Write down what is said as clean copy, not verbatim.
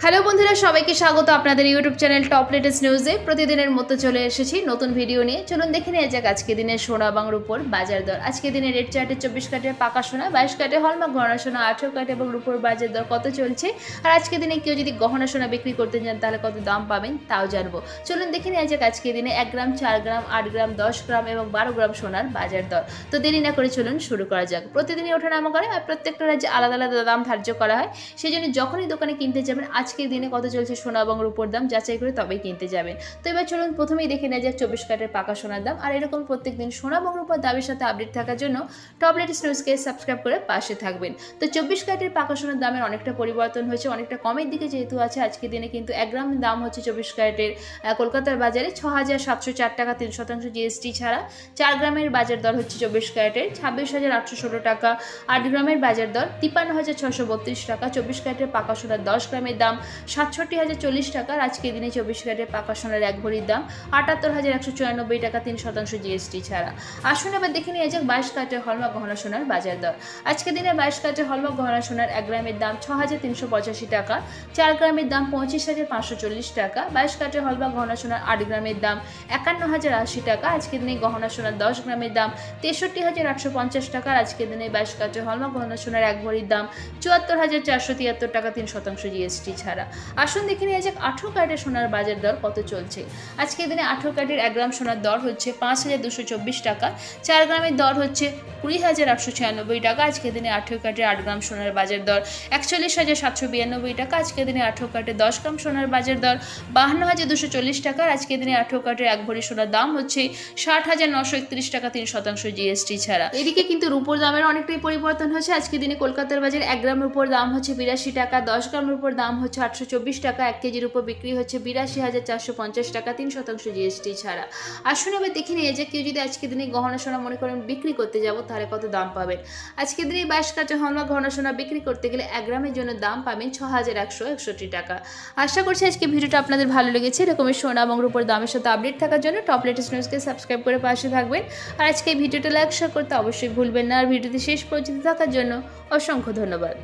Hello বন্ধুরা, সবাইকে স্বাগত আপনাদের ইউটিউব চ্যানেল টপ লেটেস্ট নিউজে। প্রতিদিনের মতো চলে এসেছি নতুন ভিডিও নিয়ে। চলুন দেখে নেওয়া যাক আজকে দিনের সোনা এবং রূপোর বাজার দর। আজকে দিনের রেট চার্টে 24 ক্যারেটের পাকা সোনা, 22 ক্যারেটের হলমার্ক গহনা সোনা, 18 ক্যারেট এবং রূপোর বাজার দর কত চলছে, আর আজকে দিনে কেউ যদি গহনা সোনা বিক্রি করতে চান তাহলে কত দাম পাবেন তাও জানবো। চলুন দেখে নেওয়া যাক আজকে দিনে 1 গ্রাম, 4 গ্রাম, 8 গ্রাম, 10 গ্রাম এবং 12 গ্রাম সোনার বাজার দর। তো দেরি না করে চলুন শুরু করা যাক। প্রতিদিনই ওঠানামা করে আর প্রত্যেকটা রাজ্যে আলাদা আলাদা দাম ধার্য করা হয়। সেই জন্য যখনই দোকানে কিনতে যাবেন আজকের দিনে কত চলছে সোনা এবং রূপোর দাম যাচাই করে তবেই কিনতে যাবেন। তো এবার চলুন প্রথমেই দেখে নেওয়া যাক 24 ক্যারেটের পাকা সোনার দাম। আর এরকম প্রত্যেকদিন সোনা এবং রূপোর দামের সাথে আপডেট থাকার জন্য টপ লেটেস্ট নিউজকে সাবস্ক্রাইব করে পাশে থাকবেন। তো 24 ক্যারেটের পাকা সোনার দামের অনেকটা পরিবর্তন হয়েছে, অনেকটা কমের দিকে যেহেতু আছে। আজকের দিনে কিন্তু 1 গ্রাম দাম হচ্ছে 24 ক্যারেটের কলকাতার বাজারে 6,704 টাকা 3% জিএসটি ছাড়া। 4 গ্রামের বাজার দর হচ্ছে 24 ক্যারেটের 26,816 টাকা। 8 গ্রামের বাজার দর 53,632 টাকা। 24 ক্যারেটের পাকা সোনার 10 গ্রামের দাম 67,040 টাকা। আজকের দিনে 24 ক্যারেটের পাকা সোনার 1 ভরির দাম 78,194 টাকা 3% জিএসটি ছাড়া। আসুন এবার দেখে নিয়ে যাক 22 ক্যারেটের হলমার্ক গহনা সোনার বাজার দর। আজকের দিনে 22 ক্যারেটের হলমার্ক গহনা সোনার 1 গ্রামের দাম 6,385 টাকা। 4 গ্রামের দাম 25,540 টাকা। 22 ক্যারেটের হলমার্ক গহনা সোনার 8 গ্রামের দাম 51,080 টাকা। আজকের দিনে গহনা সোনার 10 গ্রামের দাম 63,850 টাকা। আজকের দিনে 22 ক্যারেটের হলমার্ক গহনা সোনার 1 ভরির দাম 74,473 টাকা 3% জিএসটি ছাড়া। আসুন দেখে নিয়ে যাক 18 ক্যারেটের সোনার বাজার দর কত চলছে। আজকের দিনে 18 ক্যারেটের 1 গ্রাম সোনার দর হচ্ছে 5,224 টাকা। 4 গ্রামের দর হচ্ছে 20,896 টাকা। আজকের দিনে 18 ক্যারেটের 8 গ্রাম সোনার বাজার দর 41,792 টাকা। আজকের দিনে 18 ক্যারেটের 10 গ্রাম সোনার বাজার দর 52,240 টাকা। আজকের দিনে 18 ক্যারেটের 1 ভরি সোনার দাম হচ্ছে 60,931 টাকা 3% জিএসটি ছাড়া। এদিকে কিন্তু রূপোর দামের অনেকটাই পরিবর্তন হয়েছে। আজকের দিনে কলকাতার বাজারে 1 গ্রাম রূপোর দাম হচ্ছে 82 টাকা, 10 গ্রাম রূপোর দাম হচ্ছে 824 টাকা। 1 কেজির উপর বিক্রি হচ্ছে 82,450 টাকা 3% জিএসটি ছাড়া। আসুন এবার দেখে নিয়ে যে কেউ যদি আজকের দিনে গহনা সোনা মনে করেন বিক্রি করতে যাবো তাহলে কত দাম পাবেন। আজকের দিনে 22 ক্যারেটের হলমার্ক গহনা সোনা বিক্রি করতে গেলে 1 গ্রামের জন্য দাম পাবেন 6,161 টাকা। আশা করছি আজকে ভিডিওটা আপনাদের ভালো লেগেছে। এরকমই সোনা এবং রূপোর দামের সাথে আপডেট থাকার জন্য টপ লেটেস্ট নিউজকে সাবস্ক্রাইব করে পাশে থাকবেন। আর আজকে এই ভিডিওটা লাইক শেয়ার করতে অবশ্যই ভুলবেন না। আর ভিডিওতে শেষ পর্যন্ত থাকার জন্য অসংখ্য ধন্যবাদ।